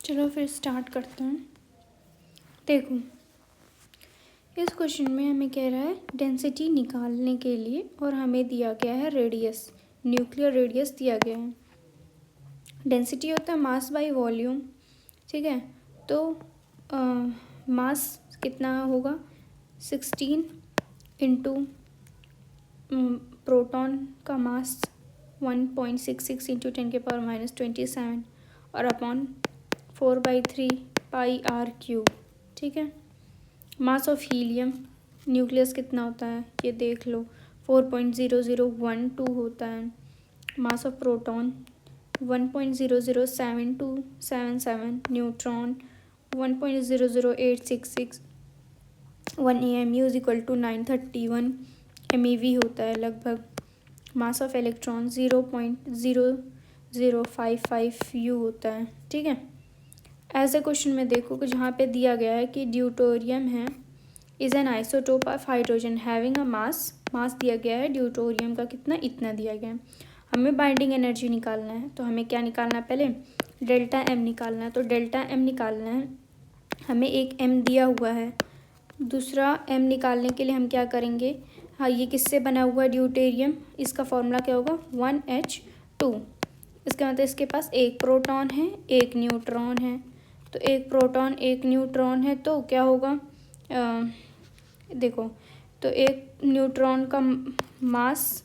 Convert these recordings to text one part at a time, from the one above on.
चलो फिर स्टार्ट करते हैं। देखो, इस क्वेश्चन में हमें कह रहा है डेंसिटी निकालने के लिए और हमें दिया गया है रेडियस, न्यूक्लियर रेडियस दिया गया है। डेंसिटी होता है मास बाय वॉल्यूम, ठीक है। तो मास कितना होगा 16 इंटू प्रोटॉन का मास 1.66 इंटू 10⁻⁻27 और अपॉन 4/3 पाई आर क्यूब, ठीक है। मास ऑफ हीलियम न्यूक्लियस कितना होता है ये देख लो, 4.0012 होता है। Mass of proton 1.00727, neutron 1.00866, 1 AMU is equal to 931 MeV होता है लगभग। मास ऑफ इलेक्ट्रॉन 0.0055 U होता है, ठीक है। ऐसे क्वेश्चन में देखो कि जहाँ पे दिया गया है कि ड्यूटोरियम है is an isotope of hydrogen having a mass दिया गया है ड्यूटोरियम का कितना, इतना दिया गया है। हमें बाइंडिंग एनर्जी निकालना है, तो हमें क्या निकालना है, पहले डेल्टा एम निकालना है। तो डेल्टा एम निकालना है, हमें एक एम दिया हुआ है, दूसरा एम निकालने के लिए हम क्या करेंगे, हाँ ये किससे बना हुआ है ड्यूटेरियम, इसका फॉर्मूला क्या होगा 1H2। इसका मतलब इसके पास एक प्रोटॉन है एक न्यूट्रॉन है, तो एक प्रोटॉन एक न्यूट्रॉन है तो क्या होगा, देखो तो एक न्यूट्रॉन का मास,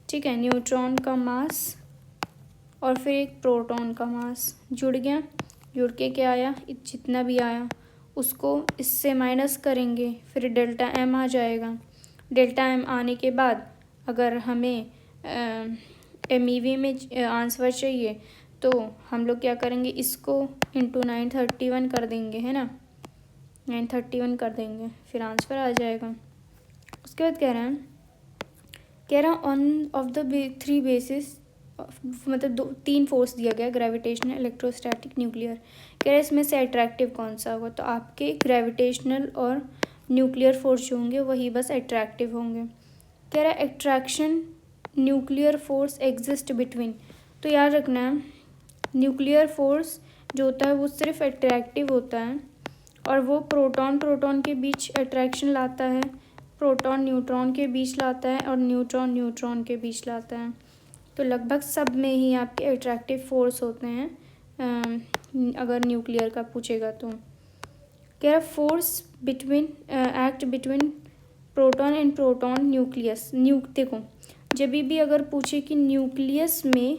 ठीक है, न्यूट्रॉन का मास और फिर एक प्रोटॉन का मास जुड़ गया, जुड़ के क्या आया, जितना भी आया उसको इससे माइनस करेंगे, फिर डेल्टा एम आ जाएगा। डेल्टा एम आने के बाद अगर हमें MEV में आंसर चाहिए तो हम लोग क्या करेंगे, इसको इंटू 931 कर देंगे, है ना, 931 कर देंगे, फिर आंसर आ जाएगा। उसके बाद कह रहा है ऑन ऑफ द 3 बेसिस, मतलब 3 फोर्स दिया गया, ग्रेविटेशनल, इलेक्ट्रोस्टैटिक, न्यूक्लियर। कह रहा है इसमें से अट्रैक्टिव कौन सा होगा, तो आपके ग्रेविटेशनल और न्यूक्लियर फोर्स जो होंगे वही बस अट्रैक्टिव होंगे। कह रहा है attraction nuclear force exist between, तो याद रखना है न्यूक्लियर फोर्स जो होता है वो सिर्फ अट्रैक्टिव होता है और वो प्रोटॉन के बीच अट्रैक्शन लाता है, प्रोटॉन न्यूट्रॉन के बीच लाता है और न्यूट्रॉन न्यूट्रॉन के बीच लाता है। तो लगभग सब में ही आपके अट्रैक्टिव फोर्स होते हैं, अगर न्यूक्लियर का पूछेगा तो। कह रहा force between act between proton and proton nucleus, देखो जब भी अगर पूछे कि न्यूक्लियस में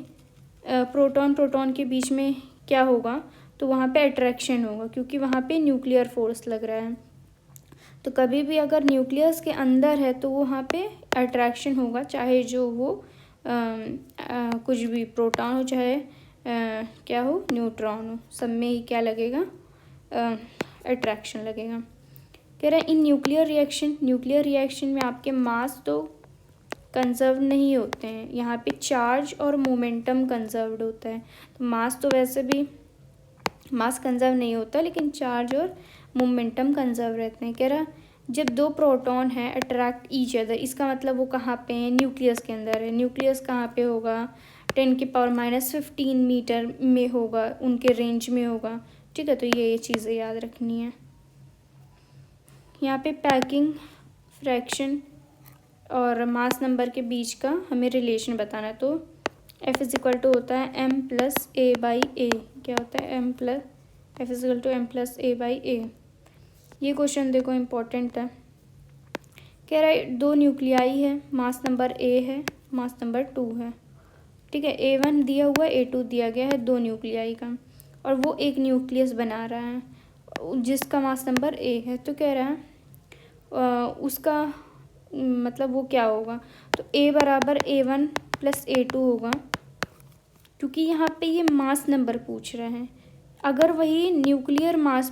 प्रोटॉन के बीच में क्या होगा, तो वहाँ पे अट्रैक्शन होगा क्योंकि वहाँ पे न्यूक्लियर फोर्स लग रहा है। तो कभी भी अगर न्यूक्लियस के अंदर है तो वहाँ पे अट्रैक्शन होगा, चाहे जो वो कुछ भी प्रोटॉन हो चाहे क्या हो न्यूट्रॉन हो, सब में ही क्या लगेगा, अट्रैक्शन लगेगा। कह रहा है इन न्यूक्लियर रिएक्शन में आपके मास तो कंजर्व नहीं होते हैं, यहाँ पे चार्ज और मोमेंटम कंजर्व्ड होता है। तो मास तो वैसे भी मास कंजर्व नहीं होता लेकिन चार्ज और मोमेंटम कंजर्व रहते हैं। कह रहा जब 2 प्रोटॉन हैं अट्रैक्ट ईच अदर, इसका मतलब वो कहाँ पे है, न्यूक्लियस के अंदर है। न्यूक्लियस कहाँ पे होगा, 10⁻⁻15 मीटर में होगा, उनके रेंज में होगा, ठीक है। तो ये चीज़ें याद रखनी है। यहाँ पे पैकिंग फ्रैक्शन और मास नंबर के बीच का हमें रिलेशन बताना है, तो F इज इक्वल टू होता है m+a/a, क्या होता है F is equal to m+a/a। ये क्वेश्चन देखो इम्पोर्टेंट है। कह रहा है 2 न्यूक्लियाई है, मास नंबर A है, मास नंबर 2 है, ठीक है। A1 दिया हुआ A2 दिया गया है 2 न्यूक्लियाई का, और वो एक न्यूक्लियस बना रहा है जिसका मास नंबर A है। तो कह रहा है उसका मतलब वो क्या होगा, तो A बराबर A1 + A2 होगा, क्योंकि यहाँ पे ये मास नंबर पूछ रहे हैं। अगर वही न्यूक्लियर मास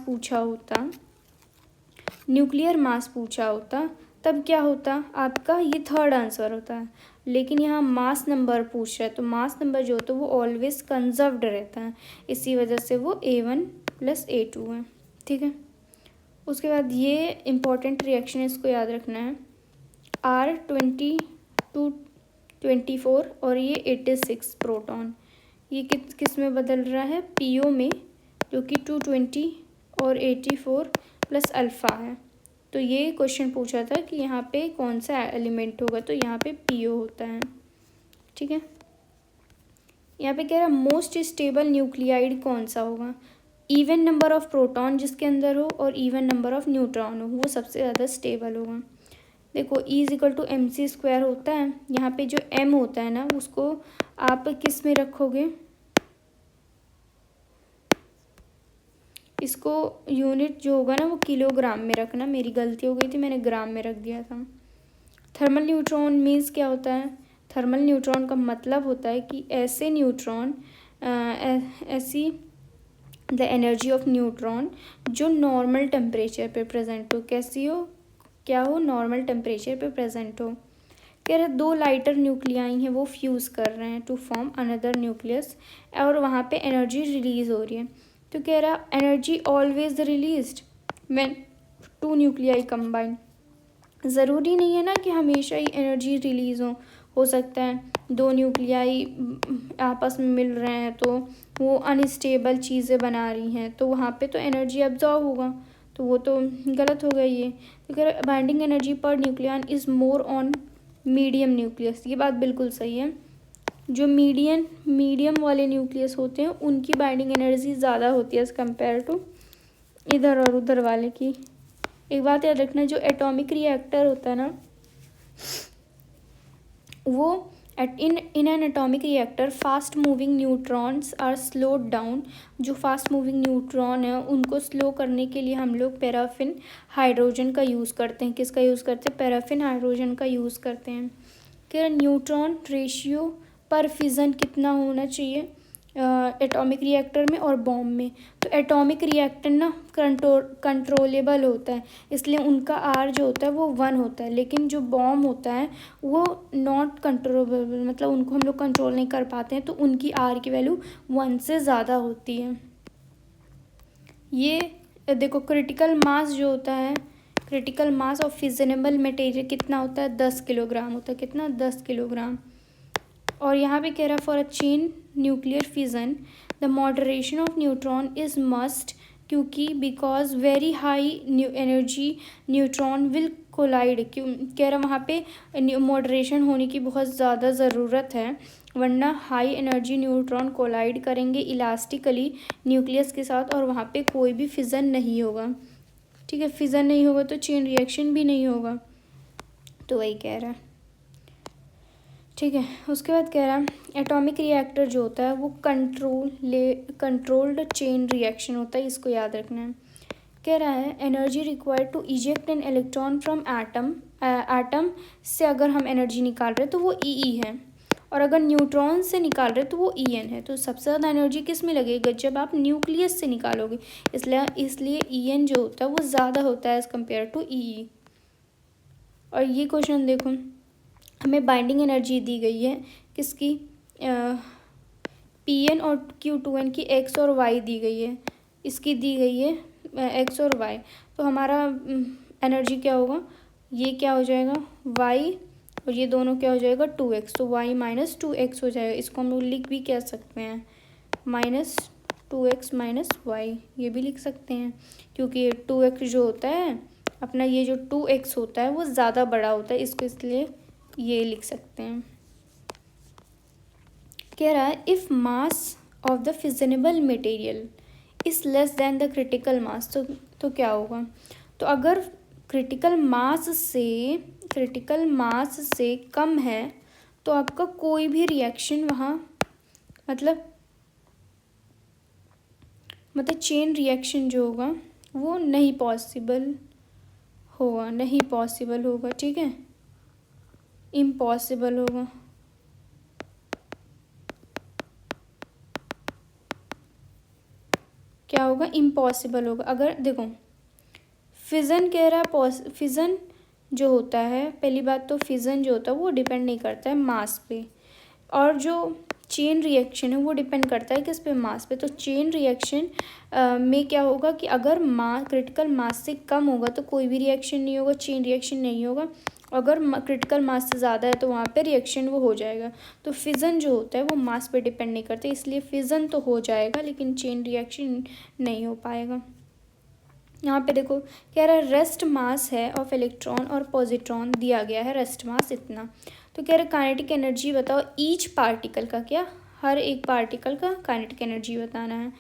पूछा होता तब क्या होता, आपका ये थर्ड आंसर होता है। लेकिन यहाँ मास नंबर पूछ रहा है, तो मास नंबर जो होता है वो ऑलवेज कंजर्व्ड रहता है, इसी वजह से वो A1 + A2 है, ठीक है। उसके बाद ये इम्पोर्टेंट रिएक्शन है, इसको याद रखना है। R2224 और ये 86 प्रोटॉन, ये किस में बदल रहा है, PO में, जो कि 220 और 84 प्लस अल्फ़ा है। तो ये क्वेश्चन पूछा था कि यहाँ पे कौन सा एलिमेंट होगा, तो यहाँ पे पीओ होता है। ठीक है, यहाँ पे कह रहा है मोस्ट स्टेबल न्यूक्लियाइड कौन सा होगा। इवन नंबर ऑफ प्रोटॉन जिसके अंदर हो और इवन नंबर ऑफ न्यूट्रॉन हो, वो सबसे ज़्यादा स्टेबल होगा। देखो E=mc² होता है। यहाँ पे जो m होता है ना, उसको आप किस में रखोगे, इसको यूनिट जो होगा ना वो किलोग्राम में रखना। मेरी गलती हो गई थी, मैंने ग्राम में रख दिया था। थर्मल न्यूट्रॉन मीन्स क्या होता है। थर्मल न्यूट्रॉन का मतलब होता है कि ऐसे न्यूट्रॉन ऐसी द एनर्जी ऑफ न्यूट्रॉन जो नॉर्मल टेम्परेचर पे प्रेजेंट हो। कैसी हो, क्या हो, नॉर्मल टेम्परेचर पे प्रेजेंट हो। कह रहे 2 लाइटर न्यूक्लियाई हैं, वो फ्यूज़ कर रहे हैं टू फॉर्म अनदर न्यूक्लियस, और वहाँ पे एनर्जी रिलीज़ हो रही है। तो कह रहा energy always released when 2 nuclei combine. ज़रूरी नहीं है ना कि हमेशा ही एनर्जी रिलीज़ हो सकता है 2 न्यूक्लियाई आपस में मिल रहे हैं तो वो अनस्टेबल चीज़ें बना रही हैं, तो वहाँ पे तो एनर्जी अब्जॉर्ब होगा, तो वो तो गलत हो गई ये। तो कह रहे binding energy per nucleon is more on medium nucleus. ये बात बिल्कुल सही है। जो मीडियम वाले न्यूक्लियस होते हैं उनकी बाइंडिंग एनर्जी ज़्यादा होती है एज़ कम्पेयर टू इधर और उधर वाले की। एक बात याद रखना, जो एटॉमिक रिएक्टर होता है ना, वो in an atomic reactor fast moving neutrons are slowed down. जो फास्ट मूविंग न्यूट्रॉन है उनको स्लो करने के लिए हम लोग पैराफिन हाइड्रोजन का यूज़ करते हैं। किसका यूज़ करते हैं, पैराफिन हाइड्रोजन का यूज़ करते हैं। कि न्यूट्रॉन रेशियो पर फिज़न कितना होना चाहिए एटॉमिक रिएक्टर में और बॉम्ब में। तो एटॉमिक रिएक्टर ना कंट्रोलेबल होता है, इसलिए उनका आर जो होता है वो 1 होता है। लेकिन जो बॉम्ब होता है वो नॉट कंट्रोलेबल, मतलब उनको हम लोग कंट्रोल नहीं कर पाते हैं, तो उनकी आर की वैल्यू 1 से ज़्यादा होती है। ये देखो क्रिटिकल मास जो होता है, क्रिटिकल मास ऑफ फिजनेबल मटेरियल कितना होता है, 10 किलोग्राम होता है। कितना, 10 किलोग्राम। और यहाँ पे कह रहा है for a chain nuclear fission the moderation of neutron is must, क्योंकि because very high energy neutron will collide. क्यों कह रहा वहाँ पे मॉडरेशन होने की बहुत ज़्यादा ज़रूरत है, वरना हाई एनर्जी न्यूट्रॉन कोलाइड करेंगे इलास्टिकली न्यूक्लियस के साथ और वहाँ पे कोई भी फिज़न नहीं होगा। ठीक है, फिज़न नहीं होगा तो चेन रिएक्शन भी नहीं होगा, तो वही कह रहा है। ठीक है, उसके बाद कह रहा है एटॉमिक रिएक्टर जो होता है वो कंट्रोल्ड चेन रिएक्शन होता है, इसको याद रखना है। कह रहा है energy required to eject an electron from atom से अगर हम एनर्जी निकाल रहे हैं तो वो ई है, और अगर न्यूट्रॉन से निकाल रहे हैं तो वो ई एन है। तो सबसे ज़्यादा एनर्जी किस में लगेगा, जब आप न्यूक्लियस से निकालोगे, इसलिए ई एन जो होता है वो ज़्यादा होता है एज़ कम्पेयर टू ई। और ये क्वेश्चन देखो, हमें बाइंडिंग एनर्जी दी गई है किसकी, पी एन और Q2n की एक्स और वाई दी गई है, इसकी दी गई है एक्स और वाई। तो हमारा एनर्जी क्या होगा, ये क्या हो जाएगा वाई, और ये दोनों क्या हो जाएगा 2x, तो y माइनस 2x हो जाएगा। इसको हम लोग लिख भी कह सकते हैं -2x माइनस वाई, ये भी लिख सकते हैं, क्योंकि 2x जो होता है अपना, ये जो 2x होता है वो ज़्यादा बड़ा होता है, इसको इसलिए ये लिख सकते हैं। कह रहा है if mass of the फिजनेबल material is less than the critical mass, तो क्या होगा, तो अगर क्रिटिकल मास से कम है तो आपका कोई भी रिएक्शन वहाँ मतलब चेन रिएक्शन जो होगा वो नहीं पॉसिबल होगा। ठीक है, इम्पॉसिबल होगा। क्या होगा, इम्पॉसिबल होगा। अगर देखो फिज़न कह रहा है, फिज़न जो होता है, पहली बात तो फिज़न जो होता है वो डिपेंड नहीं करता है मास पे, और जो चेन रिएक्शन है वो डिपेंड करता है किस पे, मास पे। तो चेन रिएक्शन में क्या होगा कि अगर क्रिटिकल मास से कम होगा तो कोई भी रिएक्शन नहीं होगा, चेन रिएक्शन नहीं होगा, अगर क्रिटिकल मास से ज़्यादा है तो वहाँ पे रिएक्शन वो हो जाएगा। तो फिज़न जो होता है वो मास पे डिपेंड नहीं करते, इसलिए फिज़न तो हो जाएगा लेकिन चेन रिएक्शन नहीं हो पाएगा। यहाँ पे देखो कह रहा है रेस्ट मास है ऑफ इलेक्ट्रॉन और पॉजिट्रॉन दिया गया है, रेस्ट मास इतना। तो कह रहा है काइनेटिक एनर्जी बताओ ईच पार्टिकल का, क्या हर एक पार्टिकल का काइनेटिक एनर्जी बताना है।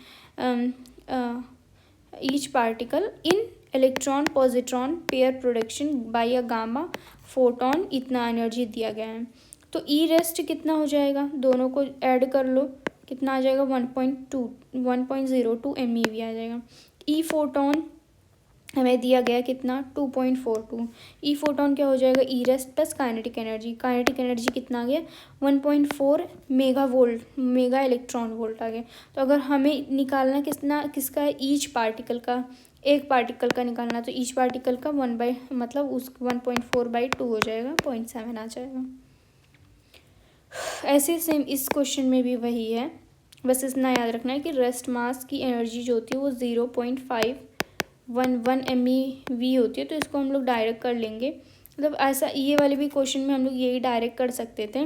Each particle in electron positron pair production by a gamma photon इतना एनर्जी दिया गया है। तो ई रेस्ट कितना हो जाएगा, दोनों को ऐड कर लो, कितना आ जाएगा 1.02 MeV आ जाएगा। ई फोटोन हमें दिया गया कितना 2.42। ई फोटोन क्या हो जाएगा, E rest plus kinetic energy, kinetic energy कितना आ गया 1.4 मेगा इलेक्ट्रॉन वोल्ट आ गया। तो अगर हमें निकालना किसका है, ईच पार्टिकल का, एक पार्टिकल का निकालना, तो ईच पार्टिकल का 1.4/2 हो जाएगा, 0.7 आ जाएगा। ऐसे सेम इस क्वेश्चन में भी वही है, बस इतना याद रखना है कि रेस्ट मास की एनर्जी जो होती है वो 0.511 MeV होती है। तो इसको हम लोग डायरेक्ट कर लेंगे, मतलब ऐसा ये वाले भी क्वेश्चन में हम लोग यही डायरेक्ट कर सकते थे,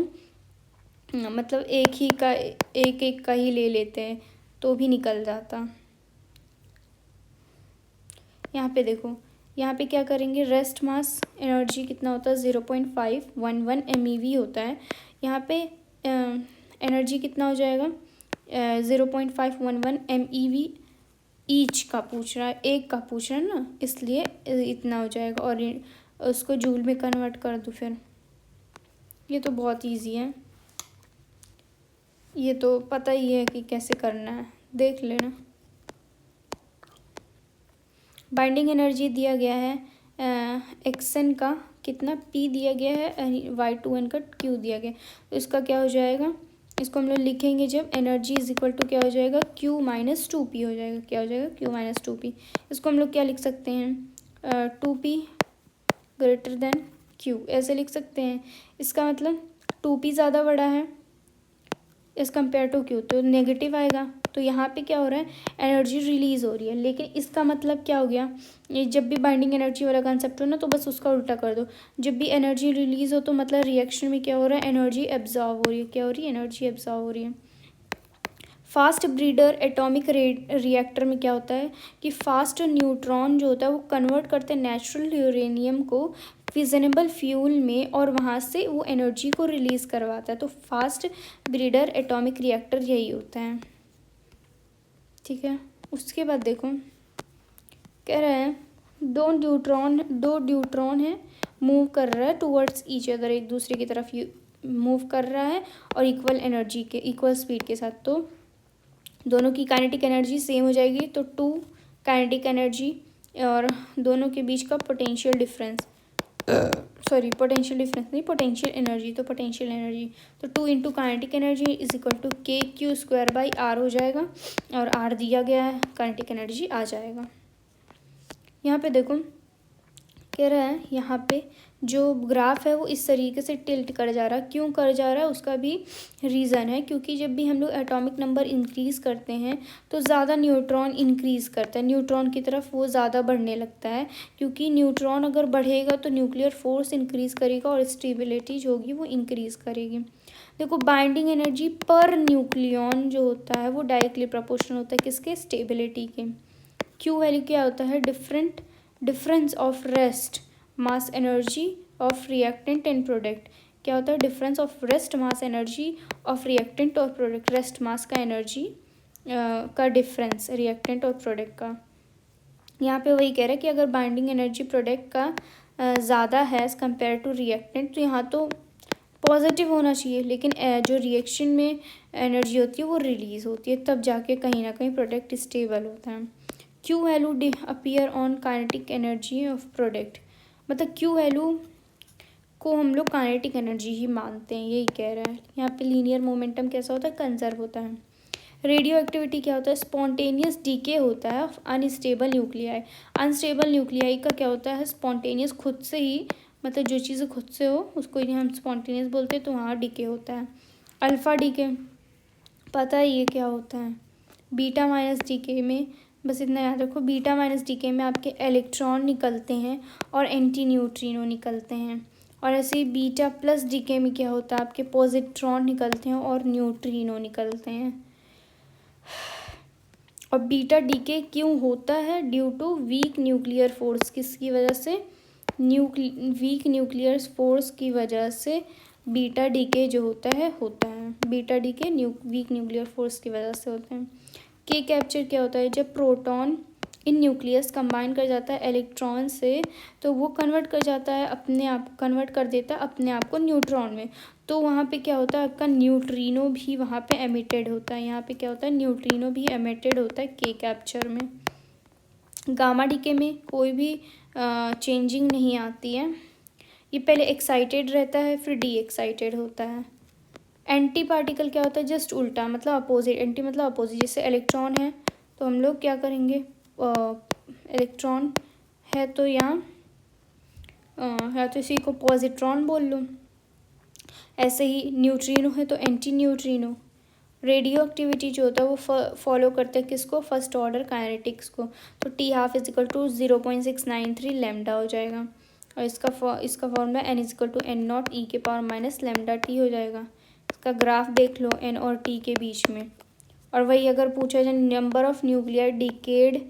मतलब एक का ही ले लेते हैं तो भी निकल जाता। यहाँ पे देखो, यहाँ पे क्या करेंगे, रेस्ट मास एनर्जी कितना होता है 0.511 MeV होता है। यहाँ पे एनर्जी कितना हो जाएगा 0.511 MeV ईच का पूछ रहा है, एक का पूछ रहा है ना, इसलिए इतना हो जाएगा। और उसको जूल में कन्वर्ट कर दो फिर, ये तो बहुत इजी है, ये तो पता ही है कि कैसे करना है, देख लेना। बाइंडिंग एनर्जी दिया गया है एक्सन का कितना P दिया गया है, Y2N का Q दिया गया, तो इसका क्या हो जाएगा, इसको हम लोग लिखेंगे जब एनर्जी इज इक्वल टू क्या हो जाएगा Q - 2P हो जाएगा, क्या हो जाएगा Q - 2P। इसको हम लोग क्या लिख सकते हैं 2P ग्रेटर देन Q, ऐसे लिख सकते हैं। इसका मतलब 2P ज़्यादा बड़ा है एज़ कम्पेयर टू Q, तो नेगेटिव आएगा। तो यहाँ पे क्या हो रहा है, एनर्जी रिलीज हो रही है, लेकिन इसका मतलब क्या हो गया, ये जब भी बाइंडिंग एनर्जी वाला कंसेप्ट हो ना तो बस उसका उल्टा कर दो, जब भी एनर्जी रिलीज हो तो मतलब रिएक्शन में क्या हो रहा है, एनर्जी एब्जॉर्व हो रही है, क्या हो रही है, एनर्जी एब्जॉर्व हो रही है। फास्ट ब्रीडर एटॉमिक रिएक्टर में क्या होता है कि फास्ट न्यूट्रॉन जो होता है वो कन्वर्ट करते हैं नेचुरल यूरेनियम को फिजनेबल फ्यूल में, और वहाँ से वो एनर्जी को रिलीज़ करवाता है। तो फास्ट ब्रीडर एटॉमिक रिएक्टर यही होता है, ठीक है। उसके बाद देखो कह रहा है दो न्यूट्रॉन है, मूव कर रहा है टूवर्ड्स ईच अदर, एक दूसरे की तरफ मूव कर रहा है और इक्वल स्पीड के साथ। तो दोनों की काइनेटिक एनर्जी सेम हो जाएगी, तो 2 काइनेटिक एनर्जी और दोनों के बीच का पोटेंशियल डिफरेंस पोटेंशियल एनर्जी, तो पोटेंशियल एनर्जी तो 2 into kinetic energy is equal to KQ² हो जाएगा, और R दिया गया है, काइनेटिक एनर्जी आ जाएगा। यहाँ पे देखो कह रहा है, यहाँ पे जो ग्राफ है वो इस तरीके से टिल्ट कर जा रहा है, क्यों कर जा रहा है उसका भी रीज़न है, क्योंकि जब भी हम लोग एटॉमिक नंबर इंक्रीज़ करते हैं तो ज़्यादा न्यूट्रॉन इंक्रीज़ करता है, न्यूट्रॉन की तरफ वो ज़्यादा बढ़ने लगता है, क्योंकि न्यूट्रॉन अगर बढ़ेगा तो न्यूक्लियर फोर्स इंक्रीज़ करेगा और स्टेबिलिटी जो होगी वो इंक्रीज़ करेगी। देखो बाइंडिंग एनर्जी पर न्यूक्लियन जो होता है वो डायरेक्टली प्रोपोर्शनल होता है किसके, स्टेबिलिटी के। क्यू वैल्यू क्या होता है, difference of rest mass energy of reactant and product, क्या होता है, difference of rest mass energy of reactant और प्रोडक्ट, रेस्ट मास का एनर्जी का डिफरेंस रिएक्टेंट और प्रोडक्ट का। यहाँ पे वही कह रहा है कि अगर बाइंडिंग एनर्जी प्रोडक्ट का ज़्यादा है एज़ कम्पेयर टू रिएक्टेंट, तो यहाँ तो पॉजिटिव होना चाहिए, लेकिन जो रिएक्शन में एनर्जी होती है वो रिलीज़ होती है, तब जाके कहीं ना कहीं प्रोडक्ट स्टेबल होता है। Q value appear on kinetic energy of product, मतलब क्यू वैल्यू को हम लोग काइनेटिक एनर्जी ही मानते हैं, यही कह रहा है। यहाँ पे लीनियर मोमेंटम कैसा होता है, कंजर्व होता है। रेडियो एक्टिविटी क्या होता है, स्पॉन्टेनियस डीके होता है अनस्टेबल न्यूक्लियाई। अनस्टेबल न्यूक्लियाई का क्या होता है, स्पॉन्टेनियस खुद से ही, मतलब जो चीज़ें खुद से हो उसको ही हम स्पॉन्टेनियस बोलते हैं, तो वहाँ डीके होता है। अल्फ़ा डीके पता है ये क्या होता है, बीटा माइनस डीके में बस इतना याद रखो, बीटा माइनस डीके में आपके इलेक्ट्रॉन निकलते हैं और एंटी न्यूट्रिनो निकलते हैं, और ऐसे ही बीटा प्लस डीके में क्या होता है, आपके पॉजिट्रॉन निकलते हैं और न्यूट्रिनो निकलते हैं। और बीटा डीके क्यों होता है? Due to weak nuclear force. किसकी वजह से? वीक न्यूक्लियर फोर्स की वजह से बीटा डीके जो होता है beta decay week nuclear force की वजह से होते हैं। के कैप्चर क्या होता है? जब प्रोटॉन इन न्यूक्लियस कंबाइन कर जाता है इलेक्ट्रॉन से, तो वो कन्वर्ट कर जाता है कन्वर्ट कर देता है अपने आप को न्यूट्रॉन में। तो वहाँ पे क्या होता है, आपका न्यूट्रिनो भी वहाँ पे एमिटेड होता है। यहाँ पे क्या होता है, न्यूट्रिनो भी एमिटेड होता है के कैप्चर में। गामा डीके में कोई भी चेंजिंग नहीं आती है। ये पहले एक्साइटेड रहता है, फिर डी एक्साइटेड होता है। एंटी पार्टिकल क्या होता है? जस्ट उल्टा, मतलब अपोजिट। एंटी मतलब अपोजिट। जैसे इलेक्ट्रॉन है तो हम लोग क्या करेंगे, इलेक्ट्रॉन है तो यहाँ है तो इसी को पॉजिट्रॉन बोल लो। ऐसे ही न्यूट्रिनो है तो एंटी न्यूट्रिनो। रेडियो एक्टिविटी जो होता है वो फॉलो करते हैं किसको? फर्स्ट ऑर्डर काइनेटिक्स को। तो T half is equal to 0.693 lambda हो जाएगा। और इसका formula N is equal to N not E के पावर माइनस लैम्डा टी हो जाएगा। इसका ग्राफ देख लो एन और टी के बीच में। और वही अगर पूछा जाए नंबर ऑफ न्यूक्लियर डिकेड,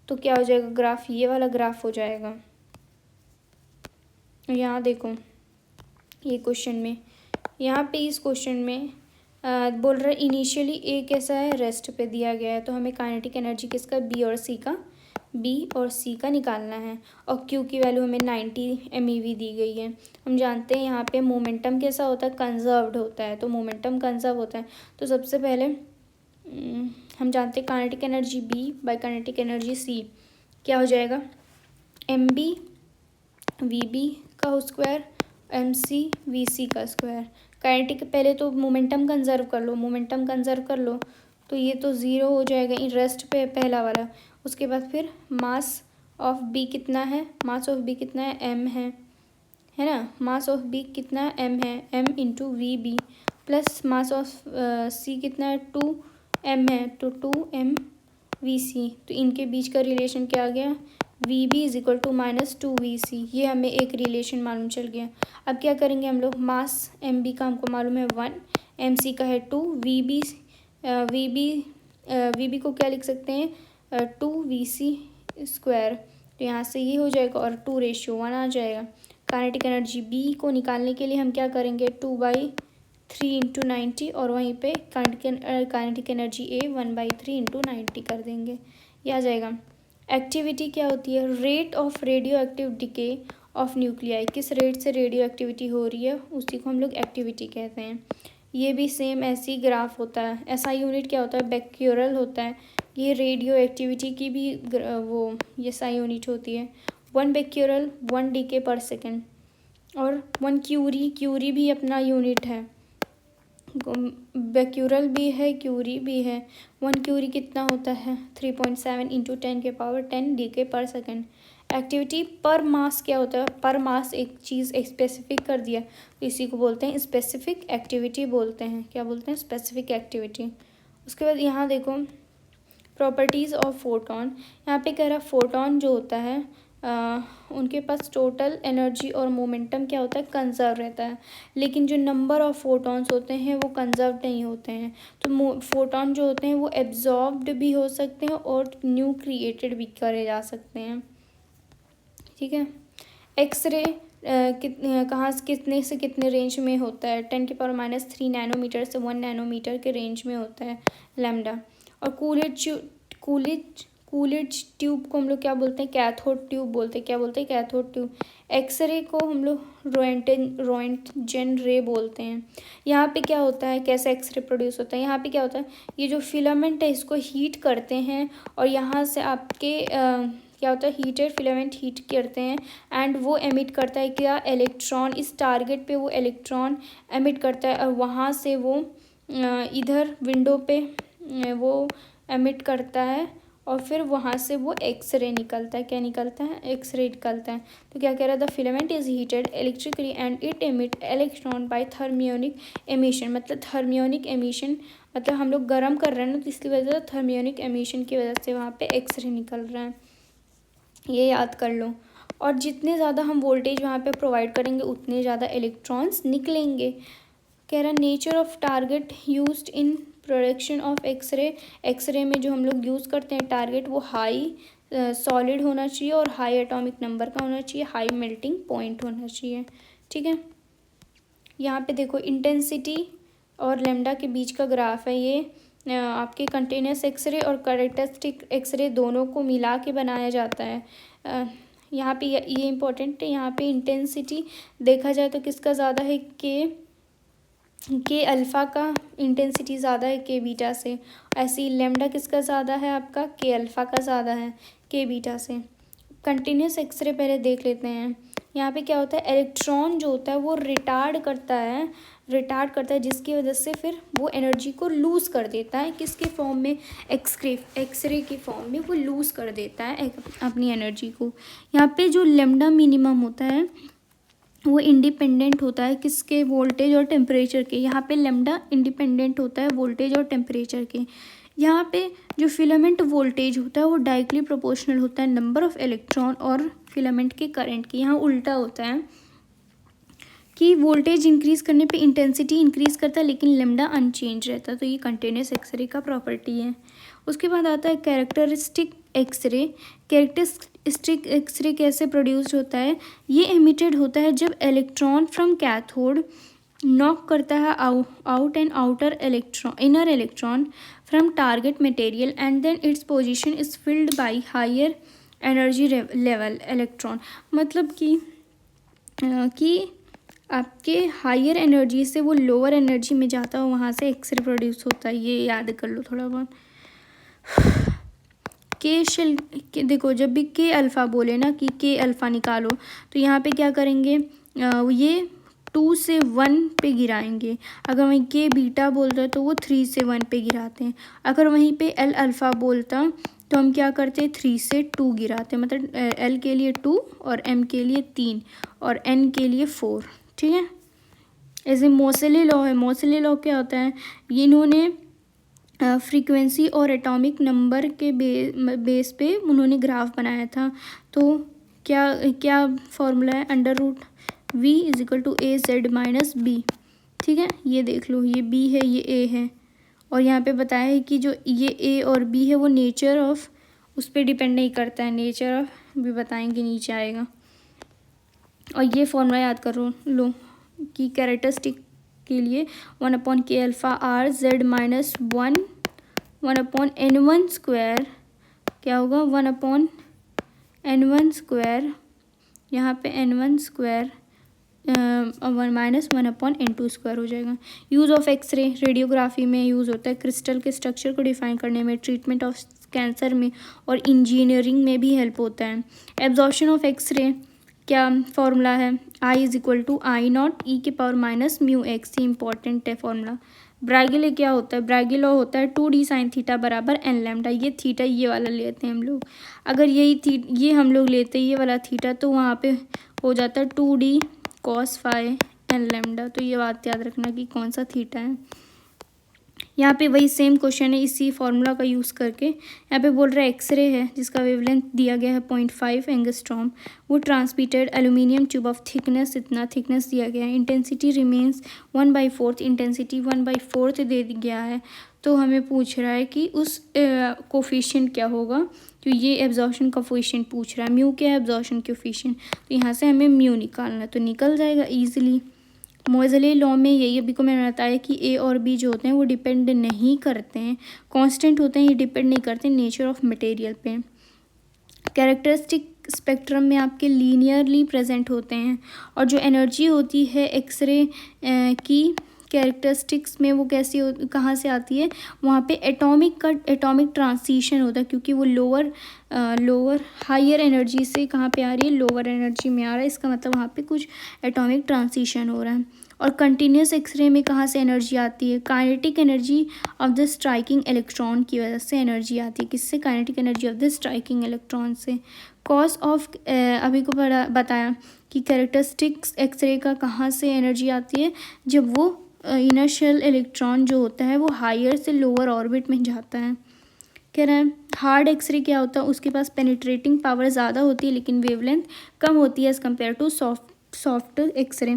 तो क्या हो जाएगा ग्राफ? ये वाला ग्राफ हो जाएगा। यहाँ देखो ये क्वेश्चन में, यहाँ पे इस क्वेश्चन में बोल रहा है इनिशियली ए कैसा है? रेस्ट पे दिया गया है। तो हमें काइनेटिक एनर्जी किसका? बी और सी का निकालना है। और क्यू की वैल्यू हमें 90 MeV दी गई है। हम जानते हैं यहाँ पे मोमेंटम कैसा होता है? कंजर्व्ड होता है। तो मोमेंटम कंजर्व होता है। तो सबसे पहले हम जानते हैं kinetic energy B by kinetic energy C क्या हो जाएगा? MB VB का स्क्वायर MC VC का स्क्वायर। काइनेटिक पहले तो मोमेंटम कंजर्व कर लो तो ये तो ज़ीरो हो जाएगा इन रेस्ट पे पहला वाला। उसके बाद फिर मास ऑफ बी कितना है? मास ऑफ बी कितना है? M है ना। मास ऑफ बी कितना है? M है। M into VB plus mass of C कितना है? 2M है तो 2M VC। तो इनके बीच का रिलेशन क्या आ गया? VB is equal to -2VC। ये हमें एक रिलेशन मालूम चल गया। अब क्या करेंगे हम लोग? मास MB का हमको मालूम है 1, MC का है 2, VB को क्या लिख सकते हैं? 2VC square. तो यहाँ से ये हो जाएगा और 2:1 आ जाएगा। काइनेटिक एनर्जी B को निकालने के लिए हम क्या करेंगे? 2/3 इंटू 90 और वहीं पे काइनेटिक एनर्जी A 1/3 इंटू 90 कर देंगे। ये आ जाएगा। एक्टिविटी क्या होती है? Rate of radio active decay of nuclei. किस रेट से रेडियो एक्टिविटी हो रही है उसी को हम लोग एक्टिविटी कहते हैं। ये भी सेम ऐसी ग्राफ होता है। ऐसा यूनिट क्या होता है? बेक्यूरल होता है। ये रेडियो एक्टिविटी की भी वो ये SI यूनिट होती है। 1 बेक्यूरल 1 डीके पर सेकेंड। और 1 क्यूरी भी अपना यूनिट है। बेक्यूरल भी है, क्यूरी भी है। 1 क्यूरी कितना होता है? 3.7 इंटू 10 के पावर 10 डीके पर सेकेंड। एक्टिविटी पर मास क्या होता है? पर मास एक चीज़ स्पेसिफिक कर दिया तो इसी को बोलते हैं स्पेसिफिक एक्टिविटी बोलते हैं। क्या बोलते हैं? Specific activity. उसके बाद यहाँ देखो प्रॉपर्टीज़ ऑफ फोटोन। यहाँ पे कह रहा फोटोन जो होता है उनके पास टोटल एनर्जी और मोमेंटम क्या होता है? कंजर्व रहता है। लेकिन जो नंबर ऑफ फोटॉन्स होते हैं वो कंजर्व नहीं होते हैं। तो फोटॉन जो होते हैं वो एब्जॉर्ब्ड भी हो सकते हैं और न्यू क्रिएटेड भी करे जा सकते हैं। ठीक है। एक्सरे कहाँ से कितने से कितने रेंज में होता है? 10 के पावर -3 नैनोमीटर से 1 नैनोमीटर के रेंज में होता है लैम्डा। और कूलिज ट्यूब को हम लोग क्या बोलते हैं? कैथोड ट्यूब बोलते हैं। क्या बोलते हैं? Cathode tube. एक्सरे को हम लोग रोएंटगेन रे बोलते हैं। यहाँ पे क्या होता है? कैसे एक्सरे प्रोड्यूस होता है? यहाँ पे क्या होता है? ये जो फिलामेंट है इसको हीट करते हैं और यहाँ से आपके क्या होता है? हीटेड फिलामेंट हीट करते हैं एंड वो एमिट करता है क्या? इलेक्ट्रॉन। इस टारगेट पे वो इलेक्ट्रॉन एमिट करता है और वहाँ से वो इधर विंडो पे वो एमिट करता है और फिर वहाँ से वो एक्सरे निकलता है। क्या निकलता है? एक्सरे निकलता है। तो क्या कह रहा था? Filament is heated electrically and it emit electron by thermionic emission. मतलब थर्मियोनिक एमिशन मतलब हम लोग गर्म कर रहे हैं ना, तो इसकी वजह से थर्मियोनिक एमिशन की वजह से वहाँ पे एक्सरे निकल रहा है। ये याद कर लो। और जितने ज़्यादा हम वोल्टेज वहाँ पे प्रोवाइड करेंगे उतने ज़्यादा इलेक्ट्रॉन्स निकलेंगे। कह रहा nature of target used in production of X-ray. X-ray में जो हम लोग यूज़ करते हैं टारगेट, वो हाई सॉलिड होना चाहिए और हाई एटॉमिक नंबर का होना चाहिए, हाई मेल्टिंग पॉइंट होना चाहिए। ठीक है, यहाँ पे देखो इंटेंसिटी और लेमडा के बीच का ग्राफ है ये। आपके कंटिन्यूस एक्सरे और कैरेक्टरिस्टिक एक्सरे दोनों को मिला के बनाया जाता है। यहाँ पे ये इम्पोर्टेंट है। यहाँ पे इंटेंसिटी देखा जाए तो किसका ज़्यादा है, के अल्फ़ा का इंटेंसिटी ज़्यादा है के बीटा से। ऐसे ही लेमडा किसका ज़्यादा है, आपका के अल्फ़ा का ज़्यादा है के बीटा से। कंटिन्यूस एक्सरे पहले देख लेते हैं। यहाँ पे क्या होता है, इलेक्ट्रॉन जो होता है वो रिटार्ड करता है जिसकी वजह से फिर वो एनर्जी को लूज़ कर देता है। किसके फॉर्म में, एक्सरे के फॉर्म में वो लूज़ कर देता है अपनी एनर्जी को। यहाँ पे जो लेमडा मिनिमम होता है वो इंडिपेंडेंट होता है किसके, वोल्टेज और टेम्परेचर के। यहाँ पे लेमडा इंडिपेंडेंट होता है वोल्टेज और टेम्परेचर के। यहाँ पे जो फिलामेंट वोल्टेज होता है वो डायरेक्टली प्रोपोर्शनल होता है नंबर ऑफ इलेक्ट्रॉन और फिलामेंट के करंट के। यहाँ उल्टा होता है कि वोल्टेज इंक्रीज़ करने पे इंटेंसिटी इंक्रीज़ करता है लेकिन लेमडा अनचेंज रहता है। तो ये कंटिन्यूस एक्सरे का प्रॉपर्टी है। उसके बाद आता है कैरेक्टरिस्टिक एक्सरे। कैरेक्टरिस्टिक एक्सरे कैसे प्रोड्यूस होता है, ये एमिटेड होता है जब इलेक्ट्रॉन फ्रॉम कैथोड नॉक करता है out and outer inner electron from target material and then its position is filled by higher energy level electron. मतलब कि आपके हायर एनर्जी से वो लोअर एनर्जी में जाता है, वहाँ से एक्सरे प्रोड्यूस होता है। ये याद कर लो थोड़ा बहुत। के देखो, जब भी के अल्फ़ा बोले ना कि के अल्फ़ा निकालो, तो यहाँ पे क्या करेंगे, ये 2 से 1 पे गिराएंगे। अगर वहीं के बीटा बोलता है तो वो 3 से 1 पे गिराते हैं। अगर वहीं पे एल अल्फ़ा बोलता तो हम क्या करते हैं, 3 से 2 गिराते हैं। मतलब एल के लिए 2 और एम के लिए 3 और एन के लिए 4। ठीक है, ऐसे मोसेले लॉ है। मोसेले लॉ क्या होता है, ये इन्होंने फ्रीक्वेंसी और एटॉमिक नंबर के बेस पे उन्होंने ग्राफ बनाया था। तो क्या फॉर्मूला है, √V = AZ-B। ठीक है, ये देख लो, ये B है, ये A है। और यहाँ पे बताया है कि जो ये A और B है वो नेचर ऑफ उस पर डिपेंड नहीं करता है। नेचर ऑफ भी बताएंगे, नीचे आएगा। और ये फॉर्मूला याद करो लो कि कैरेक्टरिस्टिक के लिए 1/k�alpha R(Z-1) 1/N1² क्या होगा, 1/N1²। यहाँ पे N1² -1/N2² हो जाएगा। यूज़ ऑफ एक्सरे रेडियोग्राफी में यूज़ होता है क्रिस्टल के स्ट्रक्चर को डिफाइन करने में, ट्रीटमेंट ऑफ कैंसर में और इंजीनियरिंग में भी हेल्प होता है। एब्जॉर्प्शन ऑफ एक्सरे क्या फॉर्मूला है, I = I0 e⁻⁻μx। ये इंपॉर्टेंट है फॉर्मूला। ब्रैगे क्या होता है, ब्रैगे लॉ होता है 2D sin θ = n लैम्डा। ये थीटा ये वाला लेते हैं हम लोग। अगर ये हम लोग लेते हैं ये वाला थीटा, तो वहाँ पे हो जाता है 2D cos phi n lambda. तो ये बात याद रखना कि कौन सा थीटा है। यहाँ पे वही सेम क्वेश्चन है इसी फॉर्मूला का यूज़ करके। यहाँ पे बोल रहा है एक्सरे है जिसका वेवलेंथ दिया गया है 0.5 एंगस्ट्रॉम। वो transmitted aluminium tube of thickness, इतना थिकनेस दिया गया है। इंटेंसिटी रिमेन्स 1/4, इंटेंसिटी 1/4 दे गया है। तो हमें पूछ रहा है कि उस कोफिशिएंट क्या होगा, तो ये एब्जॉर्प्शन कोफिशिएंट पूछ रहा है। म्यू क्या है, एब्जॉर्प्शन कोफिशिएंट। तो यहाँ से हमें म्यू निकालना है, तो निकल जाएगा ईजिली। मोज़ेले लॉ में यही अभी को मैंने बताया कि ए और बी जो होते हैं वो डिपेंड नहीं करते हैं, कांस्टेंट होते हैं, ये डिपेंड नहीं करते नेचर ऑफ मटेरियल पे। कैरेक्टरिस्टिक स्पेक्ट्रम में आपके लीनियरली प्रेजेंट होते हैं। और जो एनर्जी होती है एक्सरे की कैरेक्टरिस्टिक्स में वो कैसी कहाँ से आती है, वहाँ पे एटॉमिक ट्रांजिशन होता है, क्योंकि वो लोअर हायर एनर्जी से कहाँ पे आ रही है, लोअर एनर्जी में आ रहा है। इसका मतलब वहाँ पे कुछ एटॉमिक ट्रांजिशन हो रहा है। और कंटिन्यूस एक्सरे में कहाँ से एनर्जी आती है, kinetic energy of the striking electron की वजह से एनर्जी आती है। किससे, kinetic energy of the striking electron से। कॉज ऑफ अभी को बताया कि कैरेक्टरिस्टिक्स एक्सरे का कहाँ से एनर्जी आती है, जब वो इनर्शियल इलेक्ट्रॉन जो होता है वो हायर से लोअर ऑर्बिट में जाता है। कह रहा है हार्ड एक्सरे क्या होता है, उसके पास पेनिट्रेटिंग पावर ज़्यादा होती है लेकिन वेवलेंथ कम होती है as compare to soft x ray.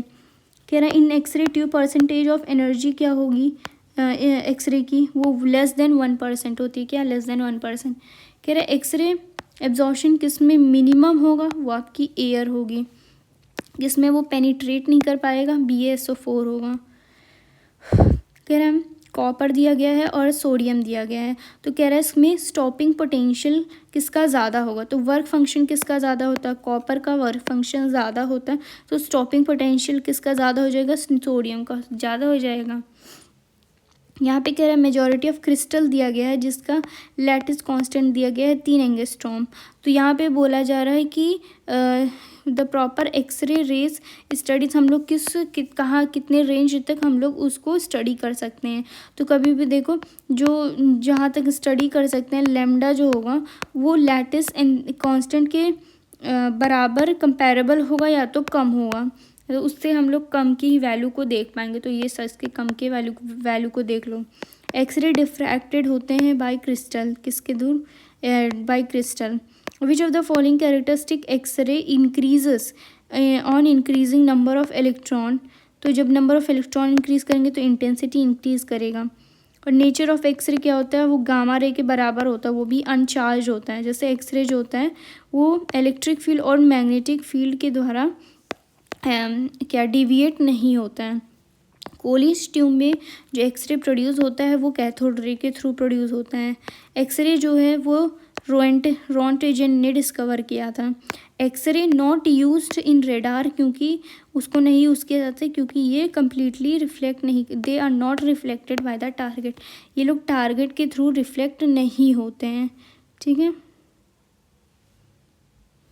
कह रहा है in x ray tube percentage of energy क्या होगी एक्सरे की, वो लेस देन 1% होती है। क्या, लेस देन 1%। कह रहा है एक्सरे एब्जॉर्प्शन किस में मिनिमम होगा, वो आपकी एयर होगी, जिसमें वो पेनिट्रेट नहीं कर पाएगा, BaSO4 होगा। कह रहा है कॉपर दिया गया है और सोडियम दिया गया है, तो कह रहा है इसमें स्टॉपिंग पोटेंशियल किसका ज़्यादा होगा, तो वर्क फंक्शन किसका ज़्यादा होता है, कॉपर का वर्क फंक्शन ज़्यादा होता है, तो स्टॉपिंग पोटेंशियल किसका ज़्यादा हो जाएगा, सोडियम का ज़्यादा हो जाएगा। यहाँ पे कह रहा है मेजॉरिटी ऑफ क्रिस्टल दिया गया है जिसका लैटिस कांस्टेंट दिया गया है 3 एंगस्ट्रॉम। तो यहाँ पे बोला जा रहा है कि the proper X-ray rays studies हम लोग कहाँ कितने रेंज तक हम लोग उसको स्टडी कर सकते हैं। तो कभी भी देखो जो जहाँ तक स्टडी कर सकते हैं लैम्डा जो होगा वो लैटिस कांस्टेंट के बराबर कंपैरेबल होगा या तो कम होगा, तो उससे हम लोग कम की वैल्यू को देख पाएंगे। तो ये सच के कम के वैल्यू को देख लो। एक्सरे डिफ्रैक्टेड होते हैं बाय क्रिस्टल, किसके दूर, by crystal. Which of the following characteristic X-ray increases on increasing number of electron, तो जब नंबर ऑफ इलेक्ट्रॉन इंक्रीज करेंगे तो इंटेंसिटी इंक्रीज करेगा। और नेचर ऑफ एक्सरे क्या होता है, वो गामा रे के बराबर होता है, वो भी अनचार्ज होता है। जैसे एक्सरे जो होता है वो इलेक्ट्रिक फील्ड और मैग्नेटिक फील्ड के द्वारा क्या डिविएट नहीं होता है। कोलिस ट्यूब में जो एक्सरे प्रोड्यूस होता है वो कैथोड रे के थ्रू प्रोड्यूस होता है। एक्सरे जो है वो रोंटेजन ने डिस्कवर किया था। X-ray not used in radar, क्योंकि उसको नहीं यूज़ किया जाता है क्योंकि ये कम्प्लीटली रिफ्लेक्ट नहीं, they are not reflected by the target, ये लोग टारगेट के थ्रू रिफ्लेक्ट नहीं होते हैं। ठीक है।